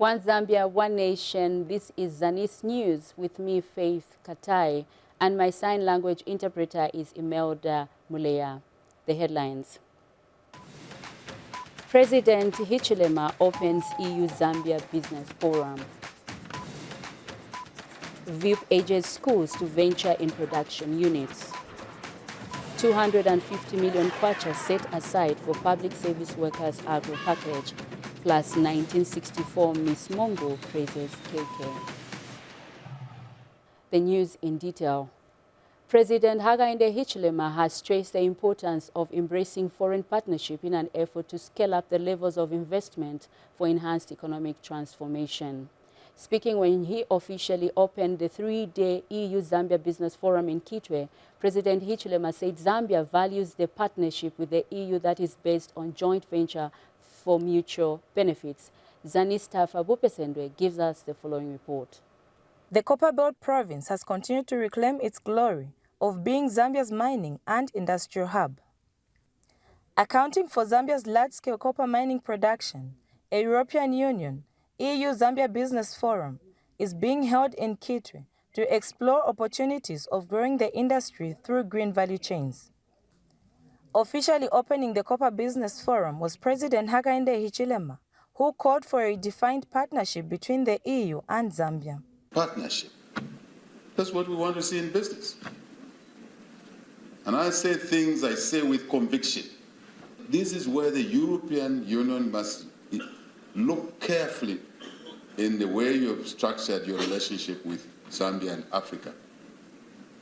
One Zambia, one nation. This is Zanis News with me, Faith Katai, and my sign language interpreter is Imelda Mulea. The headlines. President Hichilema opens EU-Zambia Business Forum. VIP ages schools to venture in production units. 250 million kwacha set aside for public service workers agro package, plus 1964 Miss Mongo praises KK. The news in detail. President Hakainde Hichilema has stressed the importance of embracing foreign partnership in an effort to scale up the levels of investment for enhanced economic transformation. Speaking when he officially opened the 3-day EU-Zambia Business Forum in Kitwe, President Hichilema said Zambia values the partnership with the EU that is based on joint venture for mutual benefits. Zanis Bupesendwe gives us the following report. The Copperbelt province has continued to reclaim its glory of being Zambia's mining and industrial hub. Accounting for Zambia's large-scale copper mining production, a European Union EU-Zambia Business Forum is being held in Kitwe to explore opportunities of growing the industry through green value chains. Officially opening the Copper Business Forum was President Hakainde Hichilema, who called for a defined partnership between the EU and Zambia. Partnership. That's what we want to see in business. And I say things I say with conviction. This is where the European Union must look carefully in the way you have structured your relationship with Zambia and Africa.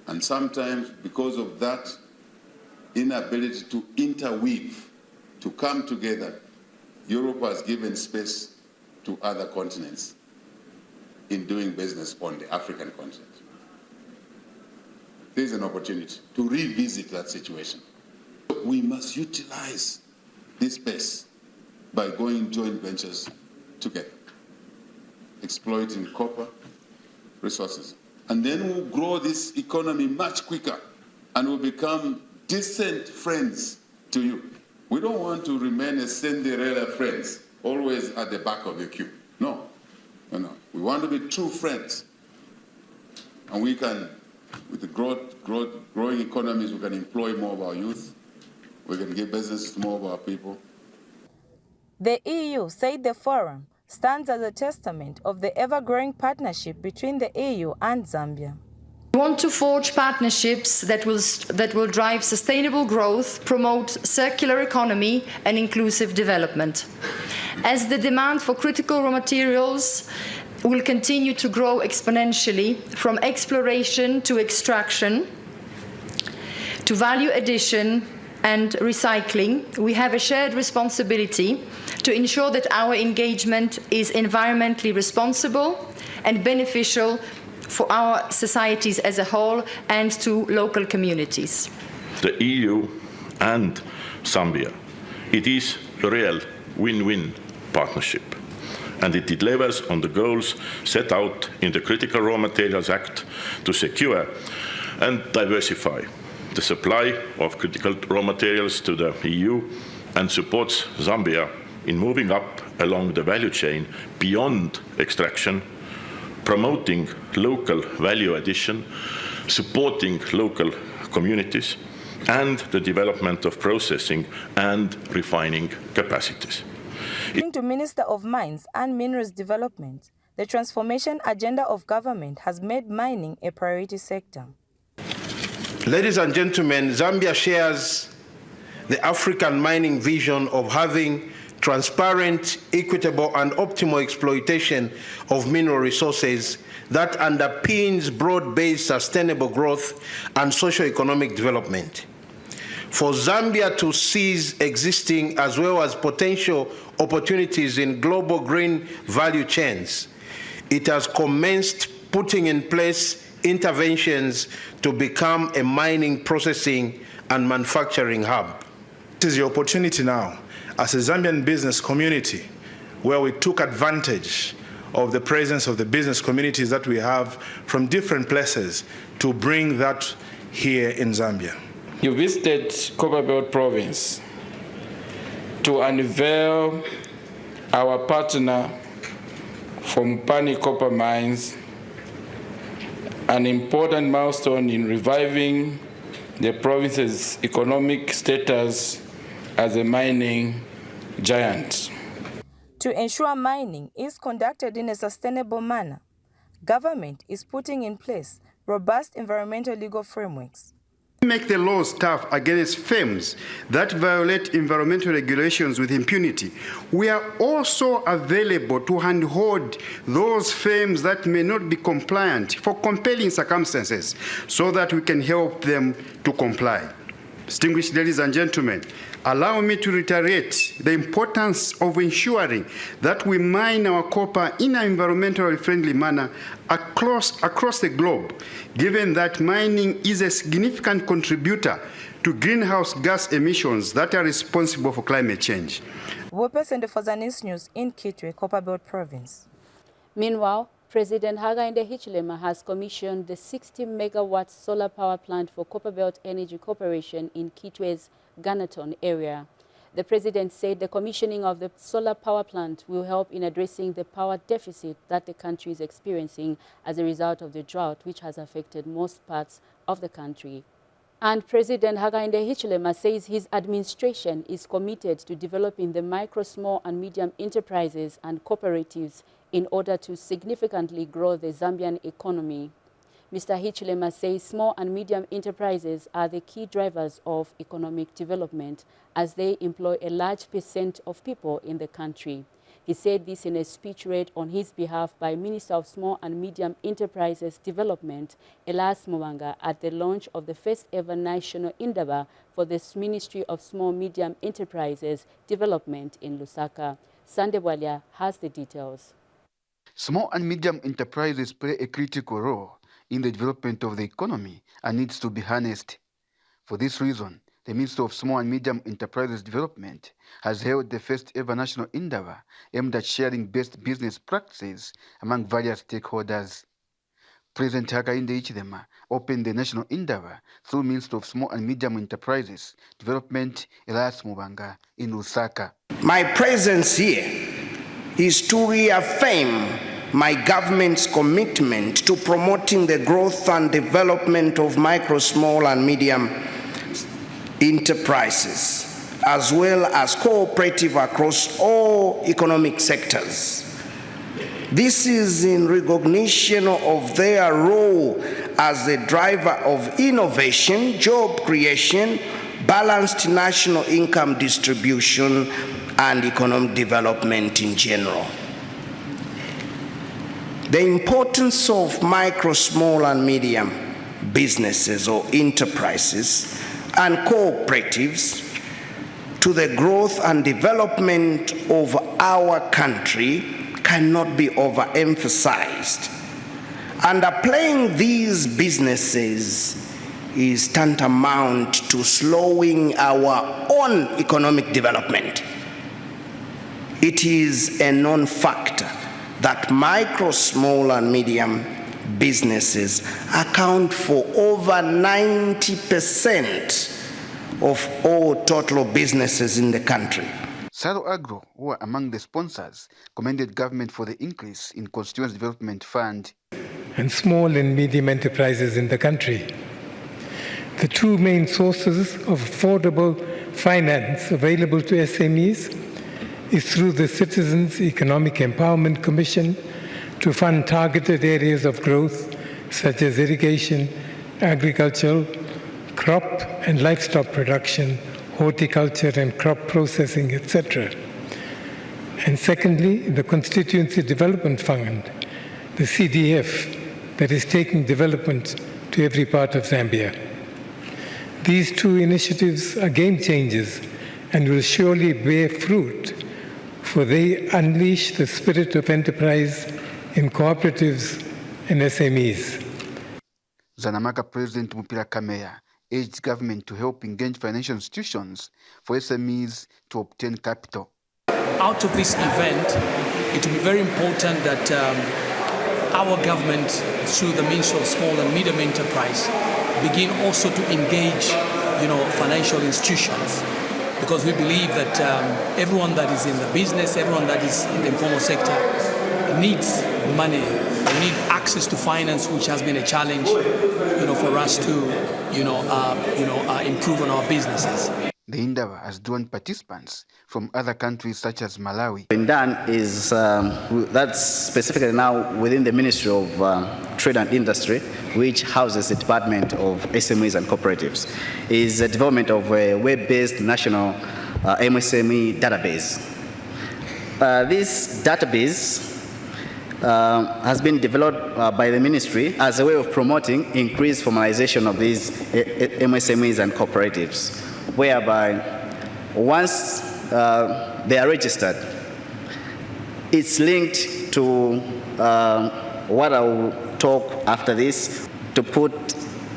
And sometimes because of that inability to interweave, to come together, Europe has given space to other continents in doing business on the African continent. There's an opportunity to revisit that situation. We must utilize this space by going joint ventures together, exploiting copper resources. And then we'll grow this economy much quicker and we'll become decent friends to you. We don't want to remain as Cinderella friends, always at the back of the queue. No. We want to be true friends. And we can, with the growing economies, we can employ more of our youth. We can give business to more of our people. The EU said the forum stands as a testament of the ever-growing partnership between the EU and Zambia. We want to forge partnerships that will drive sustainable growth, promote circular economy and inclusive development. As the demand for critical raw materials will continue to grow exponentially from exploration to extraction to value addition and recycling, we have a shared responsibility to ensure that our engagement is environmentally responsible and beneficial for our societies as a whole and to local communities. The EU and Zambia, it is a real win-win partnership, and it delivers on the goals set out in the Critical Raw Materials Act to secure and diversify the supply of critical raw materials to the EU and supports Zambia in moving up along the value chain beyond extraction, promoting local value addition, supporting local communities, and the development of processing and refining capacities. According to Minister of Mines and Minerals Development, the transformation agenda of government has made mining a priority sector. Ladies and gentlemen, Zambia shares the African mining vision of having transparent, equitable, and optimal exploitation of mineral resources that underpins broad-based sustainable growth and socio-economic development. For Zambia to seize existing as well as potential opportunities in global green value chains, it has commenced putting in place interventions to become a mining, processing, and manufacturing hub. This is the opportunity now as a Zambian business community where we took advantage of the presence of the business communities that we have from different places to bring that here in Zambia. You visited Copperbelt province to unveil our partner from Pani copper mines, an important milestone in reviving the province's economic status as a mining giant. To ensure mining is conducted in a sustainable manner, government is putting in place robust environmental legal frameworks. Make the laws tough against firms that violate environmental regulations with impunity. We are also available to handhold those firms that may not be compliant for compelling circumstances so that we can help them to comply. Distinguished ladies and gentlemen, allow me to reiterate the importance of ensuring that we mine our copper in an environmentally friendly manner across the globe, given that mining is a significant contributor to greenhouse gas emissions that are responsible for climate change. Wopesende for Zanis News in Kitwe, Copperbelt Province. Meanwhile, President Hakainde Hichilema has commissioned the 60-megawatt solar power plant for Copperbelt Energy Corporation in Kitwe's Ganaton area. The president said the commissioning of the solar power plant will help in addressing the power deficit that the country is experiencing as a result of the drought, which has affected most parts of the country. And President Hakainde Hichilema says his administration is committed to developing the micro, small and medium enterprises and cooperatives in order to significantly grow the Zambian economy. Mr. Hichilema says small and medium enterprises are the key drivers of economic development as they employ a large percent of people in the country. He said this in a speech read on his behalf by Minister of Small and Medium Enterprises Development, Elias Monga, at the launch of the first ever national indaba for the Ministry of Small Medium Enterprises Development in Lusaka. Sandebwalia has the details. Small and medium enterprises play a critical role in the development of the economy and needs to be harnessed. For this reason, the Ministry of Small and Medium Enterprises Development has held the first ever national endeavor aimed at sharing best business practices among various stakeholders. President Hakainde Hichilema opened the national endeavor through Ministry of Small and Medium Enterprises Development, Elias Monga, in Lusaka. My presence here is to reaffirm my government's commitment to promoting the growth and development of micro, small and medium enterprises, as well as cooperative across all economic sectors. This is in recognition of their role as the driver of innovation, job creation, balanced national income distribution, and economic development in general. The importance of micro, small, and medium businesses or enterprises and cooperatives to the growth and development of our country cannot be overemphasized. Underplaying these businesses is tantamount to slowing our own economic development. It is a known factor that micro, small, and medium businesses account for over 90% of all total businesses in the country. Saro Agro, who are among the sponsors, commended government for the increase in Constituency Development Fund and small and medium enterprises in the country. The two main sources of affordable finance available to SMEs is through the Citizens Economic Empowerment Commission to fund targeted areas of growth such as irrigation, agricultural, crop and livestock production, horticulture and crop processing, etc. And secondly, the Constituency Development Fund, the CDF, that is taking development to every part of Zambia. These two initiatives are game changers and will surely bear fruit, for they unleash the spirit of enterprise in cooperatives and SMEs. Zanamaka President Mupira Kameya urged government to help engage financial institutions for SMEs to obtain capital. Out of this event, it will be very important that our government, through the Ministry of Small and Medium Enterprise, begin also to engage, financial institutions, because we believe that everyone that is in the business, everyone that is in the informal sector needs money. They need access to finance, which has been a challenge, for us to, improve on our businesses. The endeavor has drawn participants from other countries such as Malawi. Been done is that's specifically now within the Ministry of Trade and Industry, which houses the Department of SMEs and Cooperatives, is the development of a web-based national MSME database. This database has been developed by the ministry as a way of promoting increased formalization of these MSMEs and cooperatives, whereby once they are registered, it's linked to what I will talk after this, to put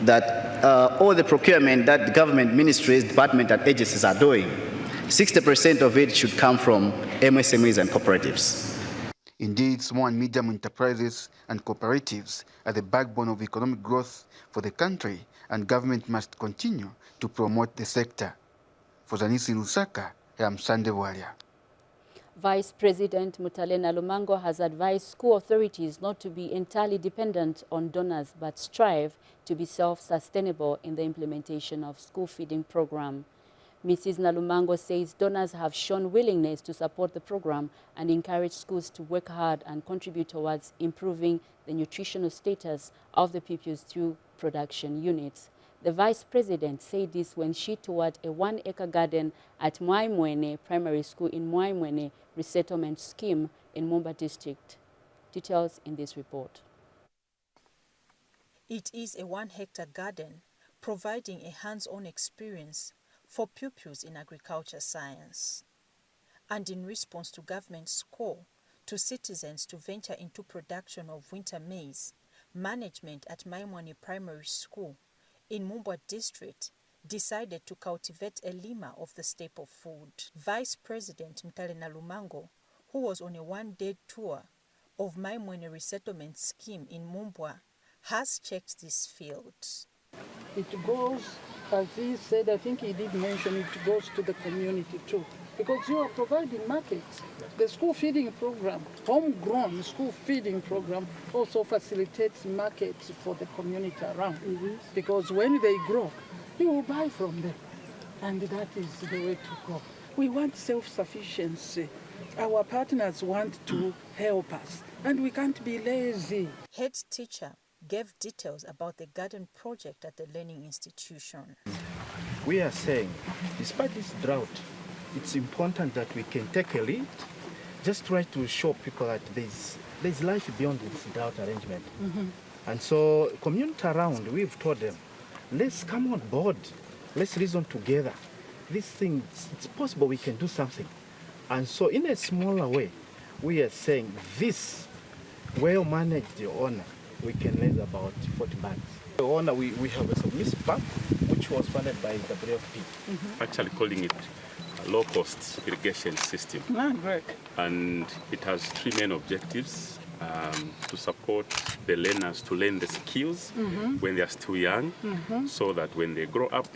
that all the procurement that the government ministries, departments, and agencies are doing, 60% of it should come from MSMEs and cooperatives. Indeed, small and medium enterprises and cooperatives are the backbone of economic growth for the country, and government must continue to promote the sector. For Zanis in Lusaka, I am Sunday Warrior. Vice President Mutale Nalumango has advised school authorities not to be entirely dependent on donors, but strive to be self-sustainable in the implementation of school feeding program. Mrs. Nalumango says donors have shown willingness to support the program and encourage schools to work hard and contribute towards improving the nutritional status of the pupils through production units. The Vice President said this when she toured a 1-acre garden at Mwaimwene Primary School in Mwaimwene Resettlement Scheme in Monga District. Details in this report. It is a 1-hectare garden providing a hands-on experience for pupils in agriculture science. And in response to government's call to citizens to venture into production of winter maize, management at Mwaimwene Primary School in Monga District decided to cultivate a lima of the staple food. Vice President Mutale Nalumango, who was on a 1-day tour of Mwaimwene Resettlement Scheme in Monga, has checked these fields. It goes, as he said, I think he did mention it goes to the community too, because you are providing markets. The school feeding program, homegrown school feeding program, also facilitates markets for the community around, because when they grow, you will buy from them, and that is the way to go. We want self-sufficiency. Our partners want to help us, and we can't be lazy. Head teacher gave details about the garden project at the learning institution. We are saying, despite this drought, it's important that we can take a lead, just try to show people that there's life beyond this drought arrangement. And so, community around, we've told them, let's come on board, let's reason together. These things, it's possible we can do something. And so, in a smaller way, we are saying this, well-managed owner, we can raise about 40 bags. The owner, we have a submissive bank, which was funded by WFP. Actually calling it a low-cost irrigation system. Great. And it has 3 main objectives: to support the learners to learn the skills when they are still young, so that when they grow up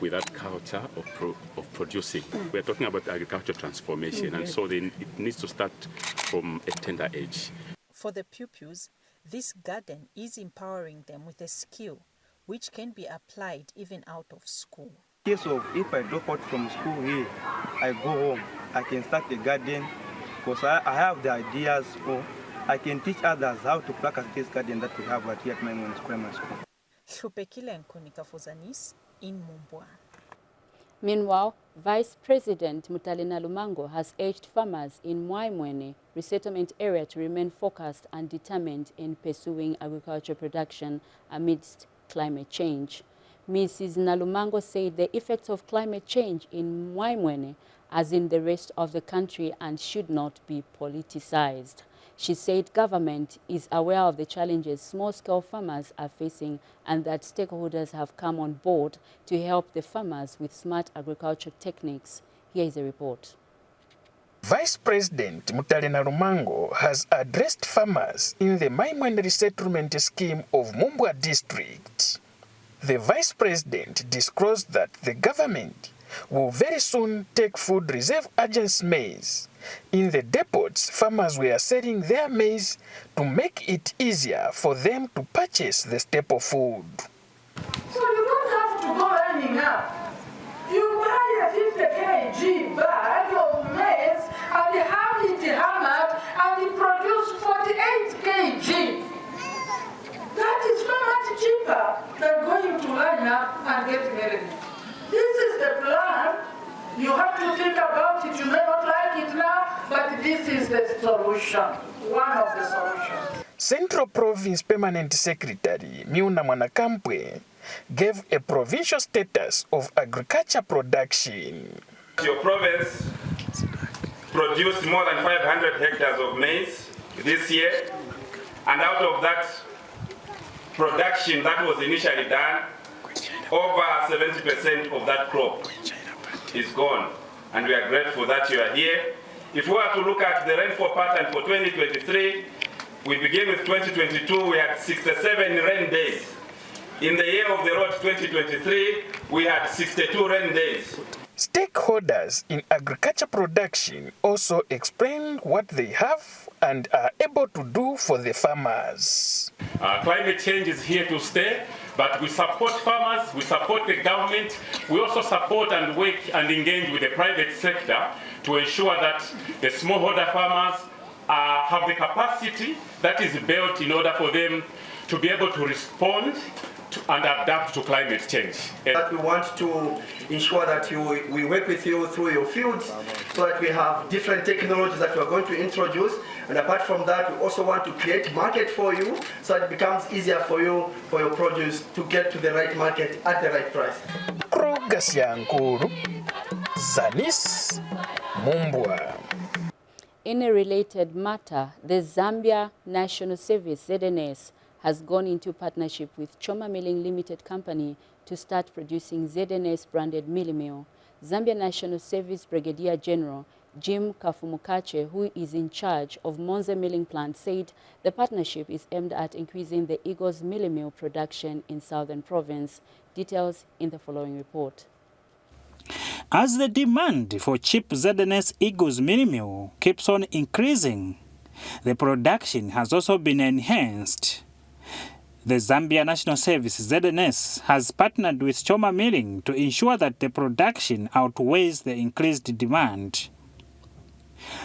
with that culture of producing. We're talking about agricultural transformation, and so it needs to start from a tender age. For the pupils, this garden is empowering them with a skill which can be applied even out of school. In case of if I drop out from school here, I go home, I can start a garden because I have the ideas, or I can teach others how to practice this garden that we have right here at Mwaimwene Primary School. Hlupekile Nkonika for Zanis in Monga. Meanwhile, Vice President Mutale Nalumango has urged farmers in Mwaimwene resettlement area to remain focused and determined in pursuing agricultural production amidst climate change. Mrs. Nalumango said the effects of climate change in Mwaimwene as in the rest of the country and should not be politicized. She said government is aware of the challenges small-scale farmers are facing and that stakeholders have come on board to help the farmers with smart agriculture techniques. Here is a report. Vice President Mutale Nalumango has addressed farmers in the Mwaimwene Resettlement Scheme of Monga District. The Vice President disclosed that the government will very soon take Food Reserve Agency maize In the depots, farmers were selling their maize to make it easier for them to purchase the staple food. So you don't have to go lining up. You buy a 50 kg bag of maize and have it hammered and it produces 48 kg. That is so much cheaper than going to line up and get married. This is the plan. You have to think about it. You may not like it now, but this is the solution, one of the solutions. Central Province Permanent Secretary Miuna Mwanakampwe gave a provincial status of agriculture production. Your province produced more than 500 hectares of maize this year, and out of that production that was initially done, over 70% of that crop is gone, and we are grateful that you are here. If we were to look at the rainfall pattern for 2023, we begin with 2022, we had 67 rain days. In the year of the road 2023, we had 62 rain days. Stakeholders in agriculture production also explained what they have and are able to do for the farmers. Climate change is here to stay, but we support farmers, we support the government, we also support and work and engage with the private sector to ensure that the smallholder farmers have the capacity that is built in order for them to be able to respond and adapt to climate change. But we want to ensure that we work with you through your fields so that we have different technologies that we are going to introduce. And apart from that, we also want to create market for you so that it becomes easier for you, for your produce to get to the right market at the right price. Zanis, Mumbwa. In a related matter, the Zambia National Service, ZNS, has gone into partnership with Choma Milling Limited Company to start producing ZNS-branded milling meal. Zambia National Service Brigadier General Jim Kafumukache, who is in charge of Monza milling plant, said the partnership is aimed at increasing the Eagles milling meal production in Southern Province. Details in the following report. As the demand for cheap ZNS Eagles milling meal keeps on increasing, the production has also been enhanced. The Zambia National Service, ZNS, has partnered with Choma Milling to ensure that the production outweighs the increased demand.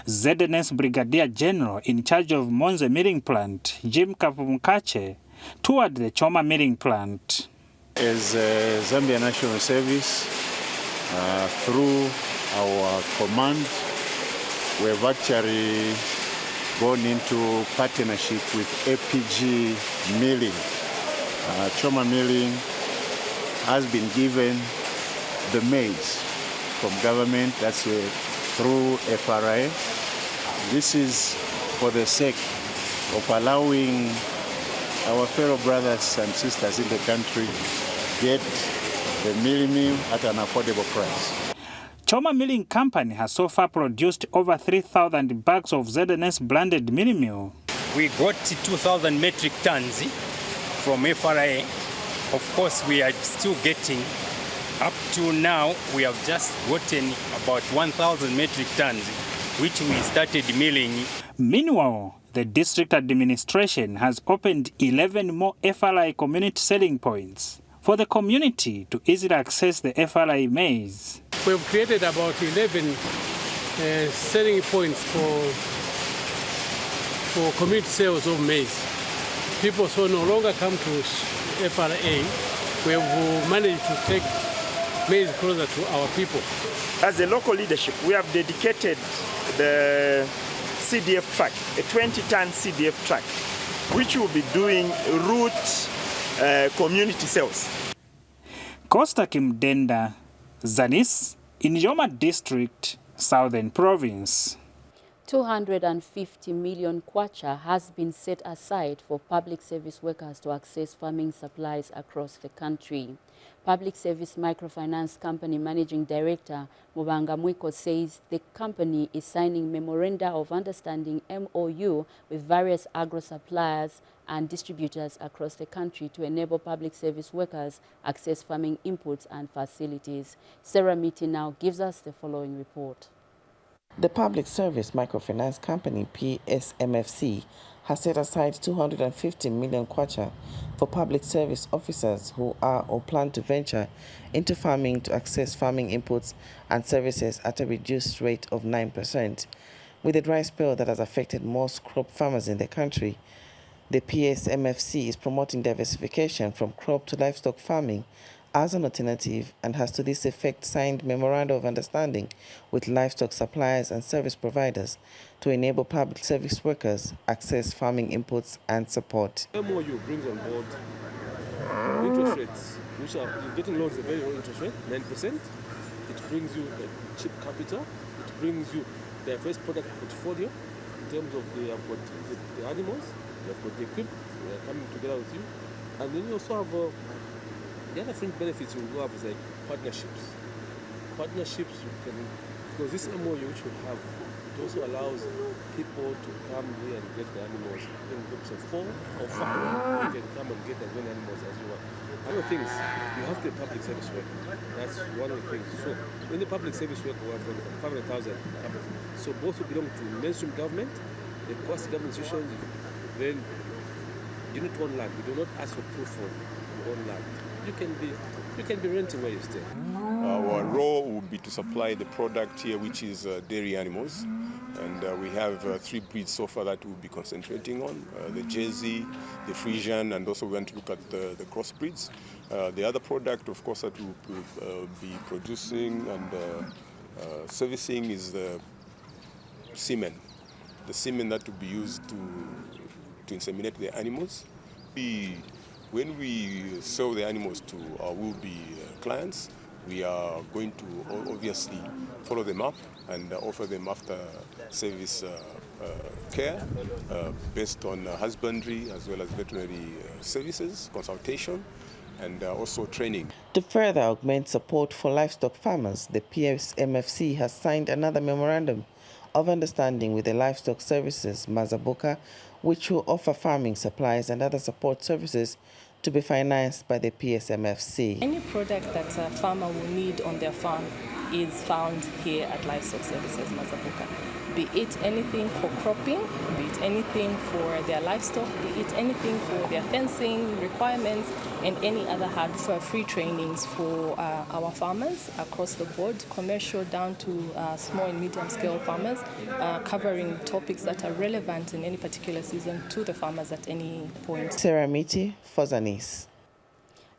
ZNS Brigadier General in charge of Monza milling plant, Jim Kafumukache, toured the Choma milling plant. As Zambia National Service, through our command, we have actually gone into partnership with APG Milling. Choma Milling has been given the maize from government, that's through FRA. This is for the sake of allowing our fellow brothers and sisters in the country get the milling meal at an affordable price. Choma Milling Company has so far produced over 3,000 bags of ZNS blended milling meal. We got 2,000 metric tons from FRA. Of course, we are still getting, up to now, we have just gotten about 1,000 metric tons, which we started milling. Meanwhile, the district administration has opened 11 more FRA community selling points for the community to easily access the FRA maize. We've created about 11 selling points for community sales of maize. People so no longer come to FRA. We have managed to take maize closer to our people. As a local leadership, we have dedicated the CDF truck, a 20-ton CDF truck, which will be doing route community sales. Costa Kimdenda, Zanis, in Yoma District, Southern Province. 250 million kwacha has been set aside for public service workers to access farming supplies across the country. Public Service Microfinance Company Managing Director Mubanga Mwiko says the company is signing Memoranda of Understanding MOU with various agro-suppliers and distributors across the country to enable public service workers access farming inputs and facilities. Sarah Miti now gives us the following report. The public service microfinance company PMFC has set aside 250 million kwacha for public service officers who are or plan to venture into farming to access farming inputs and services at a reduced rate of 9%. With the dry spell that has affected most crop farmers in the country, the PMFC is promoting diversification from crop to livestock farming as an alternative and has to this effect signed memorandum of understanding with livestock suppliers and service providers to enable public service workers access farming inputs and support. MOU brings on board interest rates, which are getting loans at a very low interest rate, 9%. It brings you a cheap capital. It brings you their first product portfolio in terms of they have got the animals, they have got the equipment, they are coming together with you. And then you also have the other fringe benefits you will have is like partnerships. Partnerships you can, because this MOU which we have, it also allows people to come here and get the animals in groups of 4 or 5. You can come and get as many animals as you want. Other things, you have to be a public service worker. That's one of the things. So in the public service worker, we have 500,000 public. So both who belong to mainstream government, the quasi-government institutions, then you need to own land. We do not ask for proof of your own land. You can be renting where you stay. Our role would be to supply the product here, which is dairy animals. And we have 3 breeds so far that we'll be concentrating on, the Jersey, the Frisian, and also we want to look at the crossbreeds. The other product, of course, that we'll be producing and servicing is the semen. The semen that will be used to inseminate the animals. When we sell the animals to our will-be clients, we are going to obviously follow them up and offer them after service care based on husbandry as well as veterinary services, consultation, and also training. To further augment support for livestock farmers, the PMFC has signed another memorandum of understanding with the Livestock Services Mazabuka, which will offer farming supplies and other support services to be financed by the PMFC. Any product that a farmer will need on their farm is found here at Livestock Services Mazabuka. Be it anything for cropping, be it anything for their livestock, be it anything for their fencing requirements, and any other free trainings for our farmers across the board, commercial down to small and medium scale farmers, covering topics that are relevant in any particular season to the farmers at any point. Sarah Miti for Zanis.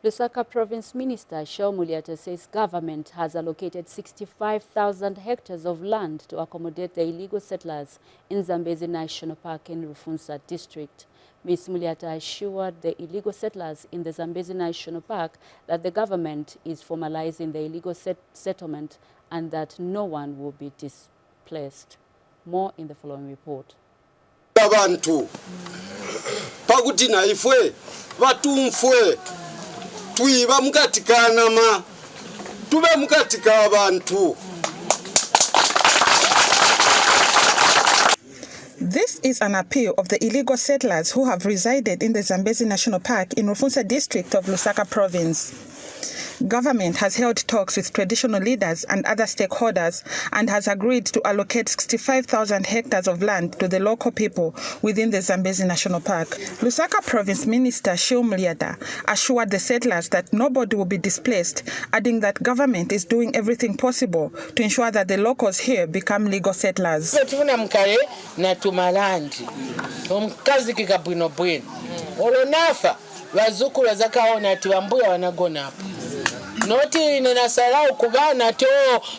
Lusaka Province Minister Shaw Muliata says government has allocated 65,000 hectares of land to accommodate the illegal settlers in Zambezi National Park in Rufunsa district. Ms. Muliata assured the illegal settlers in the Zambezi National Park that the government is formalizing the illegal settlement and that no one will be displaced. More in the following report. Abantu pakuti na ifwe vatumfwe tuiba mukatikana ma tube mukatika abantu. This is an appeal of the illegal settlers who have resided in the Zambezi National Park in Rufunsa district of Lusaka province. Government has held talks with traditional leaders and other stakeholders and has agreed to allocate 65,000 hectares of land to the local people within the Zambezi National Park. Lusaka Province Minister Shaw Muliata assured the settlers that nobody will be displaced, adding that government is doing everything possible to ensure that the locals here become legal settlers. Noti ninasarau kubana to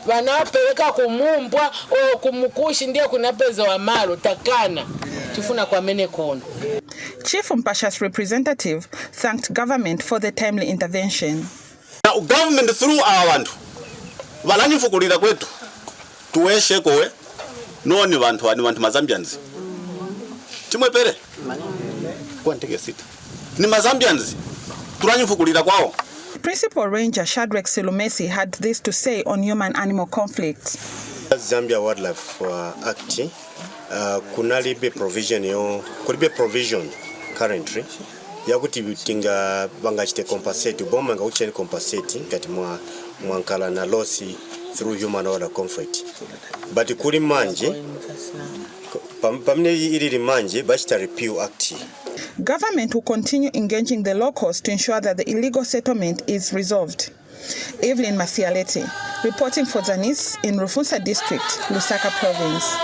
wanapeleka kumumbwa o kumukushi ndio kuna pesa wa maro takana tufuna kwa mene kono. Chief Mpasha's representative thanked government for the timely intervention. Now government through abantu valanyifukulira kwetu tuweshe kowe noni vantu mazambians chimwe pere kwanteke sita ni mazambians tulanyifukulira kwao. Principal Ranger Shadrack Silumesi had this to say on human-animal conflicts. Zambia Wildlife Act, kunalibe provision currently yakuti tinga bangachite compensate bomanga ucheni compensate ngati mwankala na losi through human order conflict. But kuri manje, pamne iriri manje, bachita repeal act. Government will continue engaging the locals to ensure that the illegal settlement is resolved. Evelyn Masialeti, reporting for Zanis in Rufunsa District, Lusaka Province.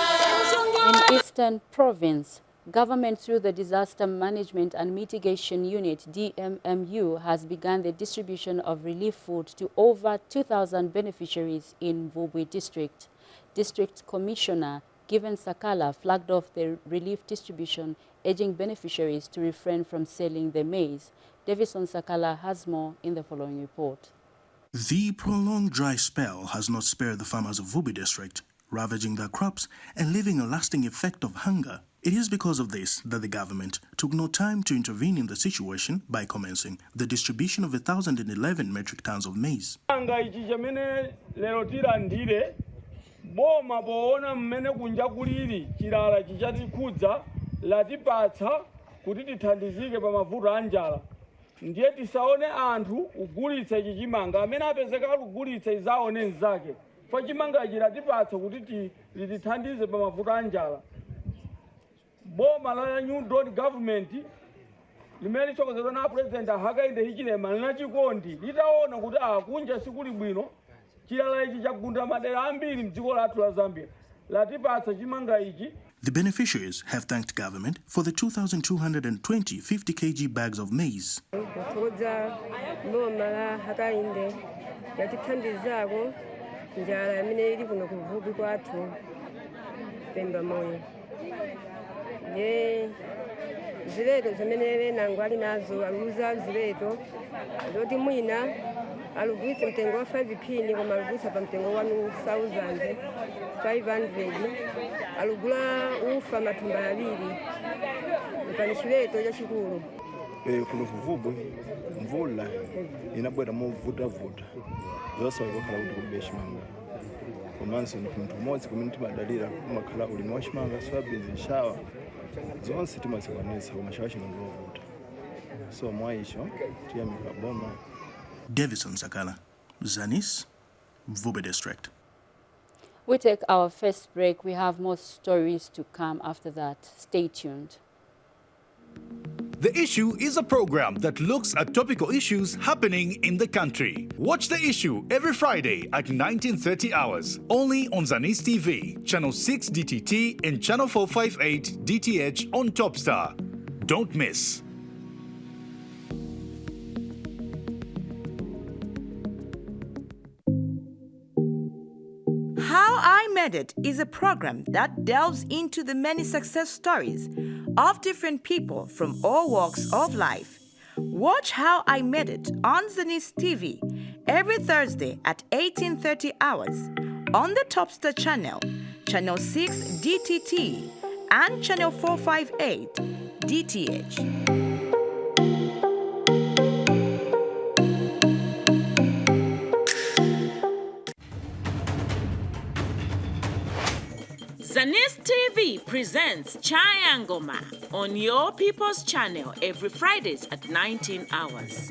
In Eastern Province, government through the Disaster Management and Mitigation Unit, DMMU, has begun the distribution of relief food to over 2,000 beneficiaries in Vubwi District. District Commissioner Given Sakala flagged off the relief distribution, urging beneficiaries to refrain from selling the maize. Davison Sakala has more in the following report. The prolonged dry spell has not spared the farmers of Vubwi District, ravaging their crops and leaving a lasting effect of hunger. It is because of this that the government took no time to intervene in the situation by commencing the distribution of 1,011 metric tons of maize. Boma boona mmene kunja kuliri chilala chichatikudza latipatsa kuti tithandizike pa mavuto a njala. Ndiye tisaone anthu kugulitsa ichi chimanga amene apezeka kugulitsa izaone nzake. Fa chimanga ichi latipatsa kuti tithandize pa mavuto a njala. Boma la New Dawn government limene lichokozedwa na President Hakainde Hichilema linachikondi litaona kuti kunja sikuli bwino. The beneficiaries have thanked government for the 2,220 50 kg bags of maize. Zileto zimene nangwali nazo aluza zileto zoti mwina alugwisa mtengo wa 5p koma alugwisa pa mtengo wa 1,500 alugula ufa matumba abiri pani chileto cha chikulu kuno Vubwi mvula inabwera movuta zonse wakhala kuti kulibe chimanga komanso munthu mmodzi kumene timadalira kumakhala ulimi wa chimanga soyabins nshawa zonse timazikwanisa koma nshawa chino ndiwovuta so mwa icho tiyamika boma. Davison Sakala, Zanis, Vubwi District. We take our first break. We have more stories to come after that. Stay tuned. The Issue is a program that looks at topical issues happening in the country. Watch The Issue every Friday at 19:30 hours, only on Zanis TV, Channel 6 DTT and Channel 458 DTH on Topstar. Don't miss. How I Made It is a program that delves into the many success stories of different people from all walks of life. Watch How I Made It on Zanis TV every Thursday at 18:30 hours on the Topstar channel, Channel 6 DTT, and Channel 458 DTH. Zanis TV presents Chayangoma on Your People's Channel every Fridays at 19 hours.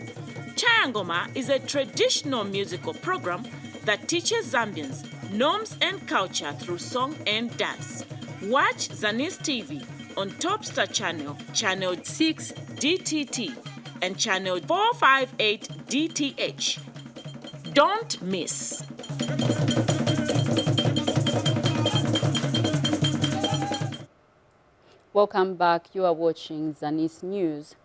Chayangoma is a traditional musical program that teaches Zambians norms and culture through song and dance. Watch Zanis TV on Topstar channel, Channel 6 DTT, and Channel 458 DTH. Don't miss. Welcome back. You are watching Zanis News.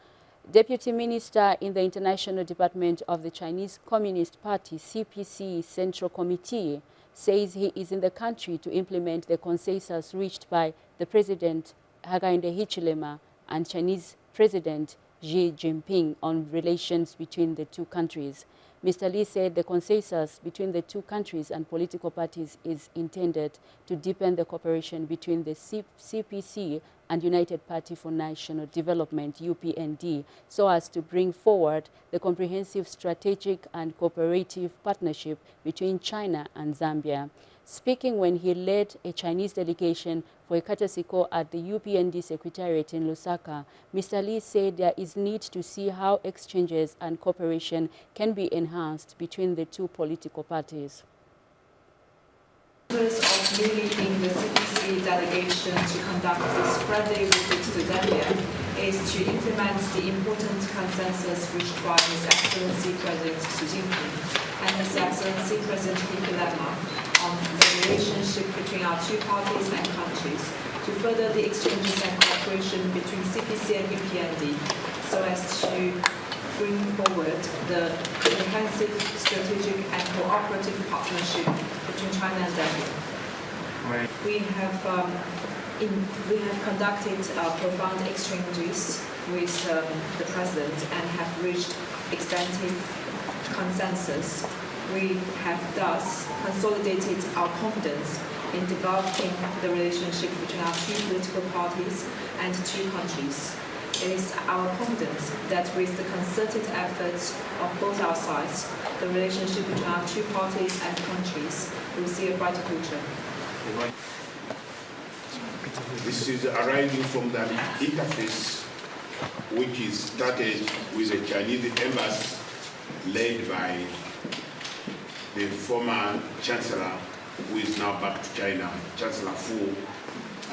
Deputy Minister in the International Department of the Chinese Communist Party, CPC Central Committee, says he is in the country to implement the consensus reached by the President Hakainde Hichilema and Chinese President Xi Jinping on relations between the two countries. Mr. Lee said the consensus between the two countries and political parties is intended to deepen the cooperation between the CPC and United Party for National Development, UPND, so as to bring forward the comprehensive strategic and cooperative partnership between China and Zambia. Speaking when he led a Chinese delegation for a courtesy call at the UPND Secretariat in Lusaka, Mr. Lee said there is need to see how exchanges and cooperation can be enhanced between the two political parties. leading the CPC delegation to conduct this Friday visit to Zambia is to implement the important consensus reached by His Excellency President Xi Jinping and His Excellency President Lama on the relationship between our two parties and countries to further the exchanges and cooperation between CPC and UPND so as to bring forward the comprehensive, strategic and cooperative partnership between China and Zambia. Right. We have conducted profound exchanges with the President and have reached extensive consensus. We have thus consolidated our confidence in developing the relationship between our two political parties and two countries. It is our confidence that with the concerted efforts of both our sides, the relationship between our two parties and countries will see a brighter future. This is arising from the interface which is started with the Chinese embassy led by the former Chancellor, who is now back to China, Chancellor Fu,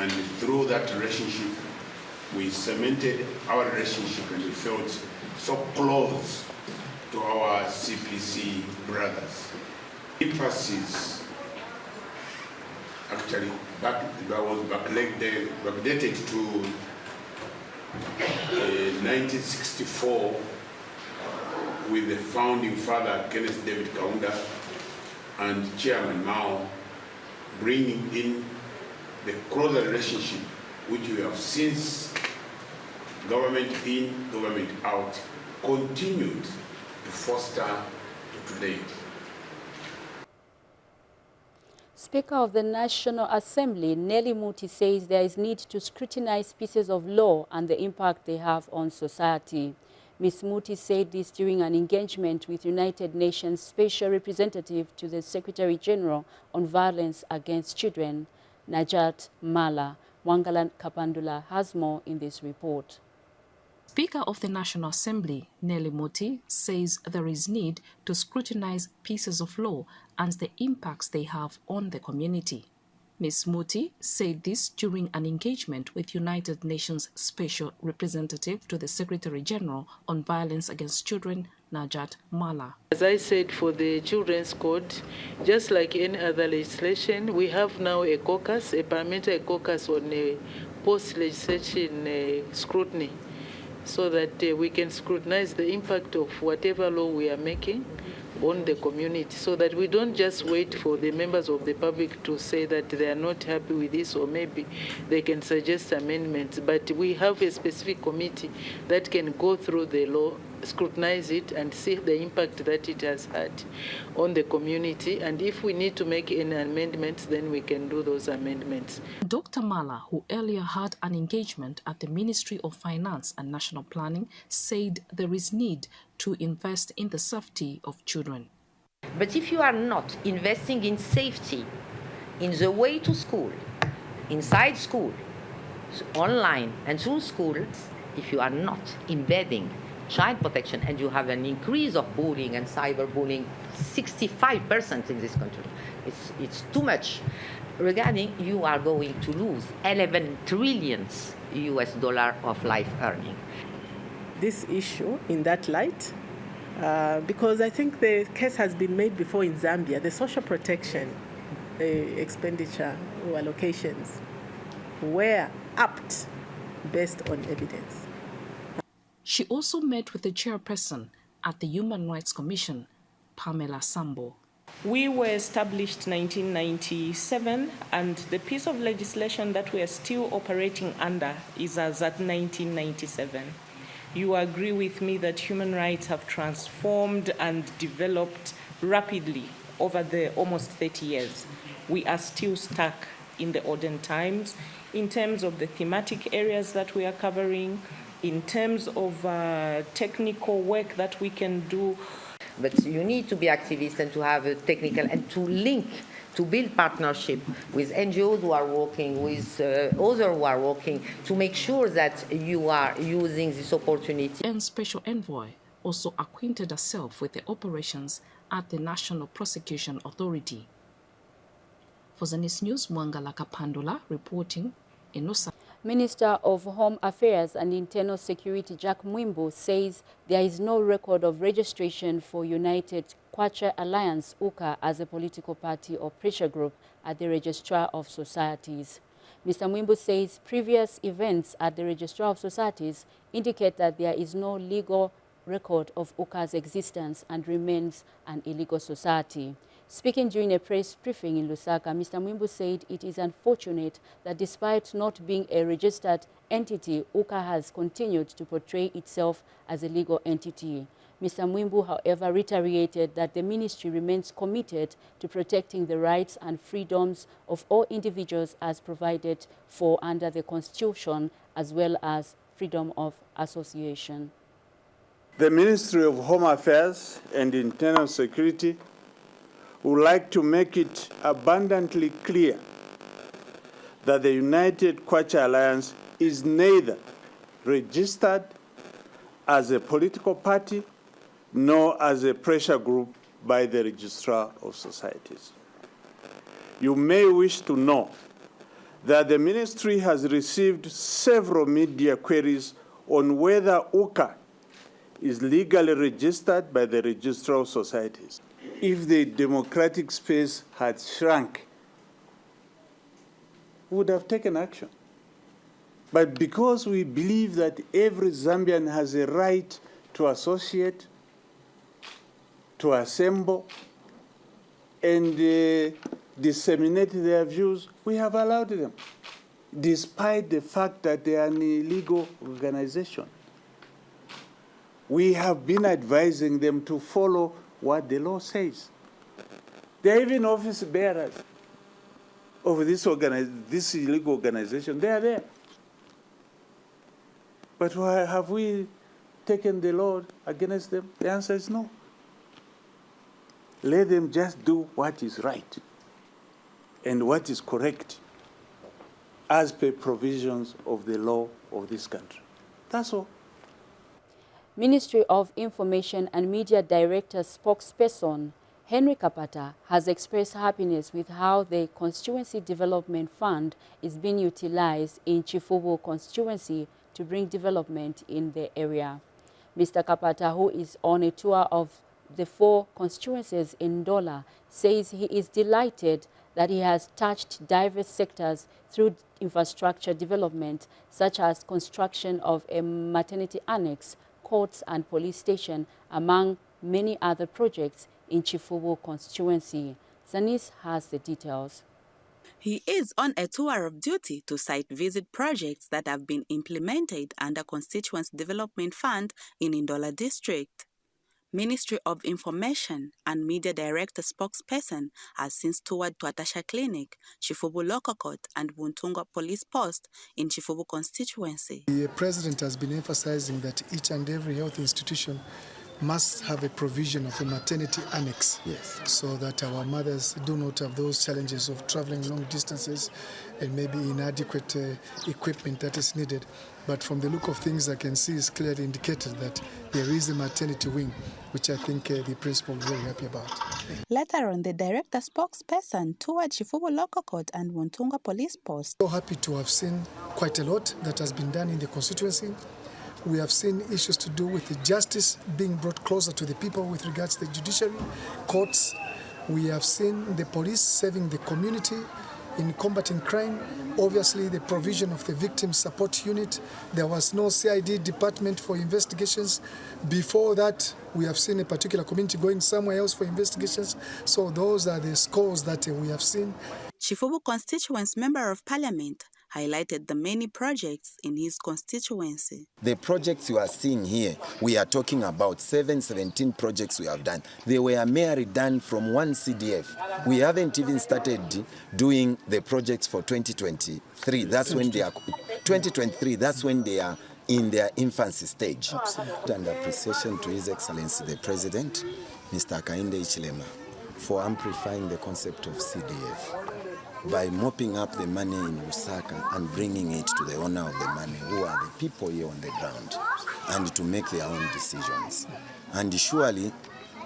and through that relationship we cemented our relationship and we felt so close to our CPC brothers. Emphasis actually was backdated to 1964 with the founding father Kenneth David Kaunda and Chairman Mao, bringing in the closer relationship which we have since government in, government out, continued to foster to date. Speaker of the National Assembly, Nelly Muti, says there is need to scrutinize pieces of law and the impact they have on society. Ms. Muti said this during an engagement with United Nations Special Representative to the Secretary General on Violence Against Children, Najat Mala. Wangalan Kapandula has more in this report. Speaker of the National Assembly, Nelly Muti, says there is need to scrutinize pieces of law and the impacts they have on the community. Ms. Muti said this during an engagement with United Nations Special Representative to the Secretary General on Violence Against Children, Najat Mala. As I said, for the Children's Code, just like any other legislation, we have now a caucus, a parliamentary caucus on a post-legislation scrutiny, so that we can scrutinize the impact of whatever law we are making on the community, so that we don't just wait for the members of the public to say that they are not happy with this, or maybe they can suggest amendments, but we have a specific committee that can go through the law, scrutinize it and see the impact that it has had on the community, and if we need to make any amendments, then we can do those amendments. Dr. Mala, who earlier had an engagement at the Ministry of Finance and National Planning, said there is need to invest in the safety of children. But if you are not investing in safety, in the way to school, inside school, online and through school, if you are not embedding child protection and you have an increase of bullying and cyberbullying, 65% in this country, it's too much. Regarding, you are going to lose $11 trillion of life earning. This issue in that light, because I think the case has been made before in Zambia, the social protection expenditure or allocations were upped based on evidence. She also met with the chairperson at the Human Rights Commission, Pamela Sambo. We were established 1997, and the piece of legislation that we are still operating under is as at 1997. You agree with me that human rights have transformed and developed rapidly over the almost 30 years. We are still stuck in the olden times in terms of the thematic areas that we are covering, in terms of technical work that we can do. But you need to be activist and to have a technical and to link, to build partnership with NGOs who are working, with others who are working, to make sure that you are using this opportunity. And Special Envoy also acquainted herself with the operations at the National Prosecution Authority. For For Zanis News, Monga reporting in Lusaka. Minister of Home Affairs and Internal Security Jack Mwimbo says there is no record of registration for United Kwacha Alliance UKA as a political party or pressure group at the Registrar of Societies. Mr. Mwimbo says previous events at the Registrar of Societies indicate that there is no legal record of UKA's existence and remains an illegal society. Speaking during a press briefing in Lusaka, Mr. Mwimbo said it is unfortunate that despite not being a registered entity, UKA has continued to portray itself as a legal entity. Mr. Mwimbo, however, reiterated that the ministry remains committed to protecting the rights and freedoms of all individuals as provided for under the Constitution, as well as freedom of association. The Ministry of Home Affairs and Internal Security would like to make it abundantly clear that the United Kwacha Alliance is neither registered as a political party nor as a pressure group by the Registrar of Societies. You may wish to know that the ministry has received several media queries on whether UKA is legally registered by the Registrar of Societies. If the democratic space had shrunk, we would have taken action. But because we believe that every Zambian has a right to associate, to assemble, and disseminate their views, we have allowed them, despite the fact that they are an illegal organization. We have been advising them to follow what the law says. They are even office bearers of this illegal organization. They are there. But why have we taken the law against them? The answer is no. Let them just do what is right and what is correct as per provisions of the law of this country. That's all. Ministry of Information and Media Director spokesperson Henry Kapata has expressed happiness with how the Constituency Development Fund is being utilized in Chifubu constituency to bring development in the area. Mr. Kapata, who is on a tour of the 4 constituencies in Ndola, says he is delighted that he has touched diverse sectors through infrastructure development, such as construction of a maternity annex, courts and police station, among many other projects in Chifubu constituency. Zanis has the details. He is on a tour of duty to site visit projects that have been implemented under Constituency Development Fund in Ndola District. Ministry of Information and Media Director spokesperson has since toured Twatasha Clinic, Chifubu Local Court and Buntunga Police Post in Chifubu constituency. The President has been emphasizing that each and every health institution must have a provision of a maternity annex, so that our mothers do not have those challenges of traveling long distances and maybe inadequate equipment that is needed. But from the look of things, I can see it's clearly indicated that there is a maternity wing, which I think the principal is very happy about. Later on, the director spokesperson toured Chifubu Local Court and Buntunga Police Post. So happy to have seen quite a lot that has been done in the constituency. We have seen issues to do with the justice being brought closer to the people with regards to the judiciary, courts. We have seen the police serving the community in combating crime. Obviously, the provision of the victim support unit. There was no CID department for investigations. Before that, we have seen a particular community going somewhere else for investigations. So those are the scores that we have seen. Chifubu constituency member of parliament highlighted the many projects in his constituency. The projects you are seeing here, we are talking about 17 projects we have done. They were merely done from one CDF. We haven't even started doing the projects for 2023. That's when they are 2023. That's when they are in their infancy stage. Absolutely. And appreciation to His Excellency the President, Mr. Hakainde Hichilema, for amplifying the concept of CDF by mopping up the money in Lusaka and bringing it to the owner of the money, who are the people here on the ground, and to make their own decisions. And surely,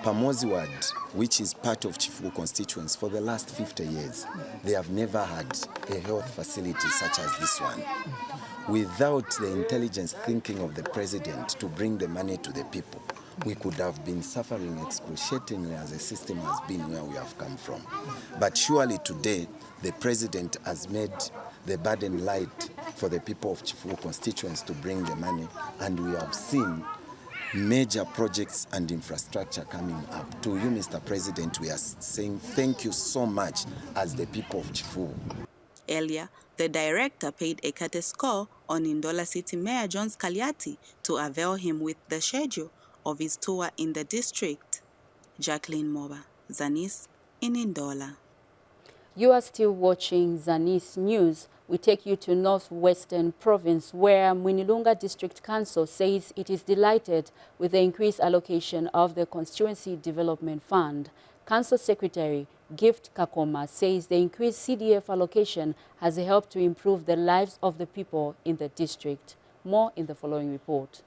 Pamozi ward, which is part of Chifugo constituency, for the last 50 years, they have never had a health facility such as this one. Without the intelligence thinking of the president to bring the money to the people, we could have been suffering excruciatingly as a system has been where we have come from. But surely today, the president has made the burden light for the people of Chifugo constituents to bring the money, and we have seen major projects and infrastructure coming up. To you, Mr. President, we are saying thank you so much as the people of Chifugo. Earlier, the director paid a courtesy call on Ndola City Mayor John Scaliati to avail him with the schedule of his tour in the district. Jacqueline Moba, Zanis in Ndola. You are still watching Zanis News. We take you to Northwestern Province, where Mwinilunga District Council says it is delighted with the increased allocation of the Constituency Development Fund. Council Secretary Gift Kakoma says the increased CDF allocation has helped to improve the lives of the people in the district. More in the following report.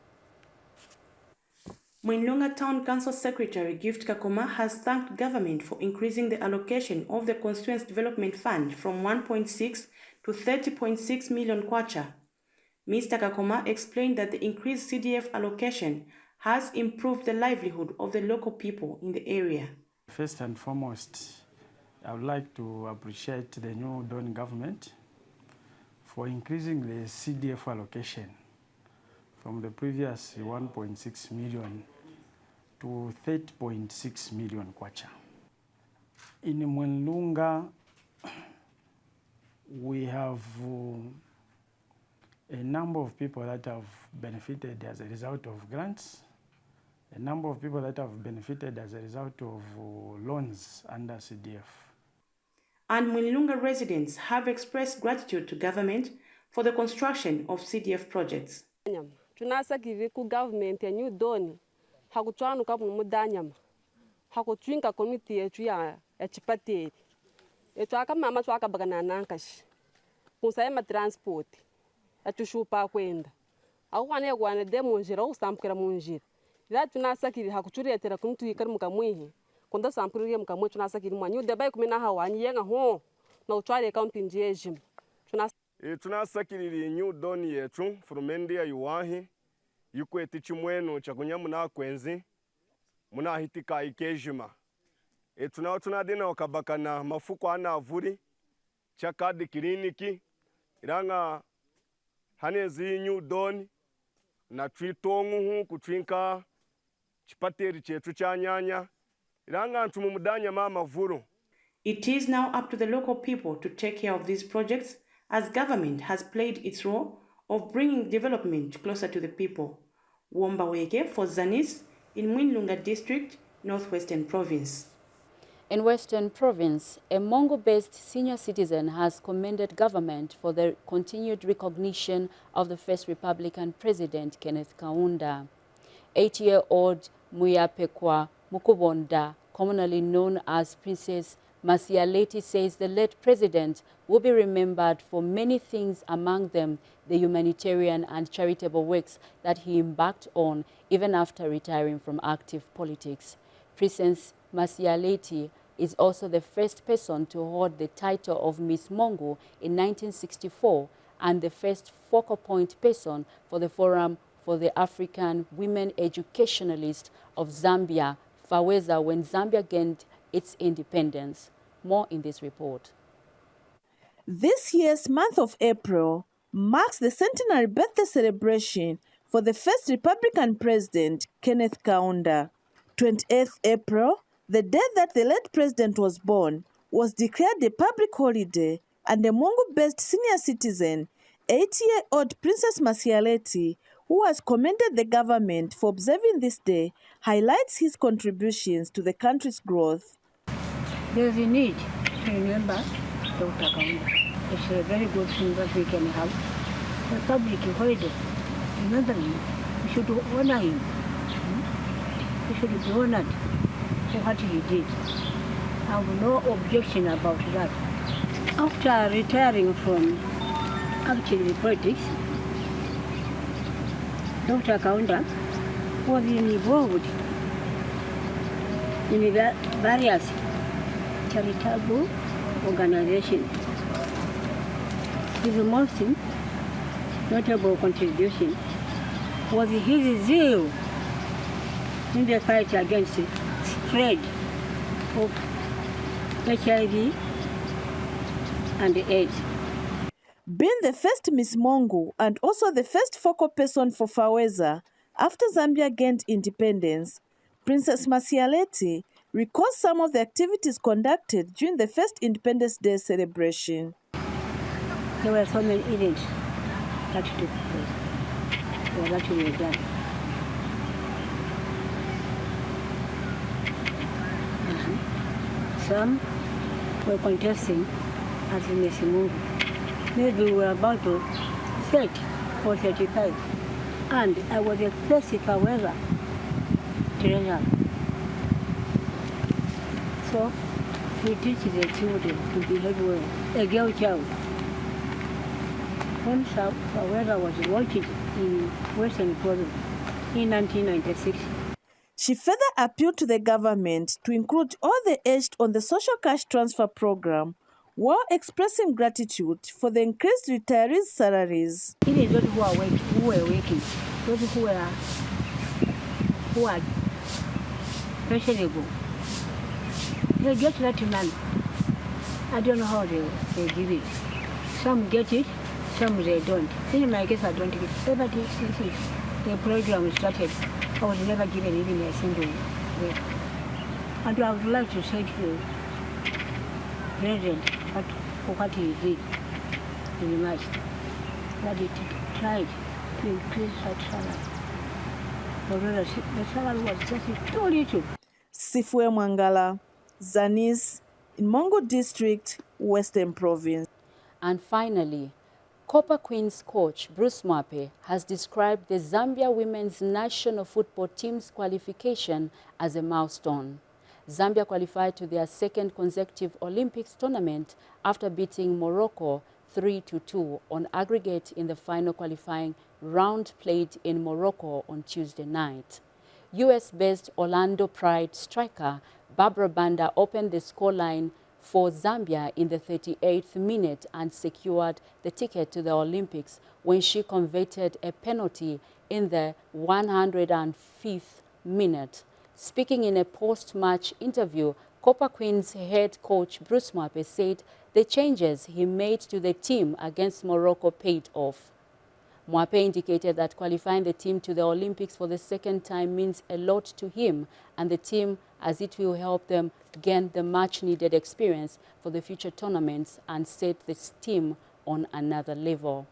Mwinilunga Town Council Secretary Gift Kakoma has thanked government for increasing the allocation of the Constituency Development Fund from 1.6 to 30.6 million kwacha. Mr. Kakoma explained that the increased CDF allocation has improved the livelihood of the local people in the area. First and foremost, I would like to appreciate the new Don government for increasing the CDF allocation from the previous 1.6 million to 30.6 million kwacha. In Mwinilunga, we have a number of people that have benefited as a result of grants, a number of people that have benefited as a result of loans under CDF. And Mwinilunga residents have expressed gratitude to government for the construction of CDF projects. Tunasakiri ku government ya new doni hakutwanu ka mudanyama hakutwinka committee yetu ya chipateri etu aka mama twaka bagana nankashi kunsaema transport atushupa kwenda akwane kwane demonjira usampukira munjira ila tunasakiri hakuchuretera kuntu yikarmuka mwihi kunda sampukira muka mwe tunasakiri mwanyu debai kumena hawani yenga ho na utwale county njejim tunasakirira new doni yetu frumendia yuwahi yukweti chimweno chakunyamuna kwenzi muna hitika ikejima tunadina wakabakana mafuko ana avuri chakadi kliniki iranga hanezi new doni na twitongu kutwinka chipateri chetu cha nyanya iranga ntumu mudanya mama vuru. It is now up to the local people to take care of these projects, as government has played its role of bringing development closer to the people. Womba Weke for Zanis in Mwinilunga District, Northwestern Province. In Western Province, a Mongo-based senior citizen has commended government for the continued recognition of the first Republican President, Kenneth Kaunda. 8-year-old Muyapekwa Mukubonda, commonly known as Princess Masialeti, says the late president will be remembered for many things, among them the humanitarian and charitable works that he embarked on even after retiring from active politics. Princess Masialeti is also the first person to hold the title of Miss Mongo in 1964 and the first focal point person for the Forum for the African Women Educationalists of Zambia, FAWEZA, when Zambia gained its independence. More in this report. This year's month of April marks the centenary birthday celebration for the first Republican president, Kenneth Kaunda. 28th April, the day that the late president was born, was declared a public holiday, and the Mongo-based senior citizen, 80-year-old Princess Masialeti, who has commended the government for observing this day, highlights his contributions to the country's growth. There's a need to remember Dr. Kaunda. It's a very good thing that we can have. The public holiday. Remember him. We should honor him. He should be honored for what he did. I have no objection about that. After retiring from actually politics, Dr. Kaunda was involved in various charitable organizations. His most notable contribution was his zeal in the fight against the spread of HIV and AIDS. Being the first Miss Mongo and also the first focal person for Faweza after Zambia gained independence, Princess Masialeti recalls some of the activities conducted during the first Independence Day celebration. There were so many events that took place. They were actually done. Some were contesting as Miss Mongo. Maybe we were about to 30 or 35. And I was the first, however, treasurer. So we teach the children to behave well. A girl child. When however was wanted in Western Province in 1996. She further appealed to the government to include all the aged on the social cash transfer program while expressing gratitude for the increased retirees' salaries. Even those who were working, those who are pensionable, they get that money. I don't know how they give it. Some get it, some they don't. In my case, I don't get it. Ever since the program started, I was never given even a single word. And I would like to say to you, President, for what he did in March, that he tried to increase that salary. Although the salary was just too little. Sifwe Mwangala, Zanis, in Mongo District, Western Province. And finally, Copper Queens coach Bruce Mwape has described the Zambia women's national football team's qualification as a milestone. Zambia qualified to their second consecutive Olympics tournament after beating Morocco 3-2 on aggregate in the final qualifying round played in Morocco on Tuesday night. US-based Orlando Pride striker Barbara Banda opened the scoreline for Zambia in the 38th minute and secured the ticket to the Olympics when she converted a penalty in the 105th minute. Speaking in a post-match interview, Copper Queens head coach Bruce Mwape said the changes he made to the team against Morocco paid off. Mwape indicated that qualifying the team to the Olympics for the second time means a lot to him and the team, as it will help them gain the much-needed experience for the future tournaments and set this team on another level.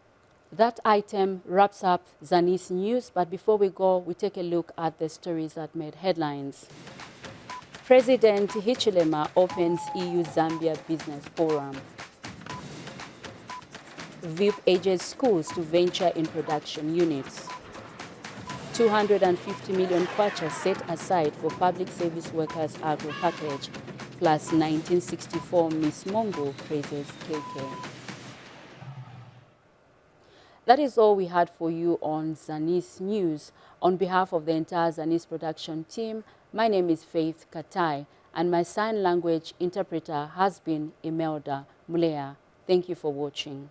That item wraps up Zanis News, but before we go, we take a look at the stories that made headlines. President Hichilema opens EU-Zambia Business Forum. VIP urges schools to venture in production units. 250 million kwacha set aside for public service workers agro package, plus 1964 Miss Mongo praises KK. That is all we had for you on Zanis News. On behalf of the entire Zanis production team, my name is Faith Katai, and my sign language interpreter has been Imelda Mulea. Thank you for watching.